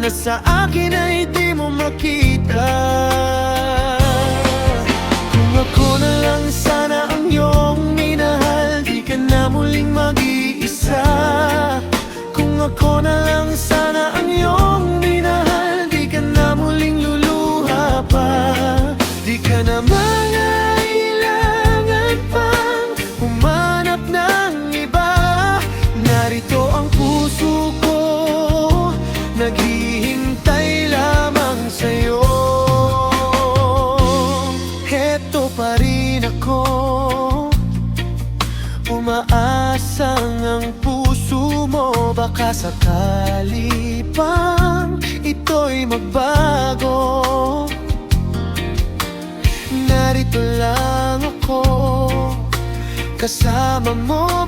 na sa akin ay di mo makita. Kung ako na lang sana ang iyong minahal, di ka na muling mag-iisa. Kung ako na lang sana ang iyong minahal, di ka na muling luluha pa. Di ka na mangailangan pang humanap ng iba. Narito ang puso ko, naghihintay lamang sa'yo. Heto pa rin ako, umaasang ang puso mo. Baka sakali pang ito'y magbago. Narito lang ako, kasama mo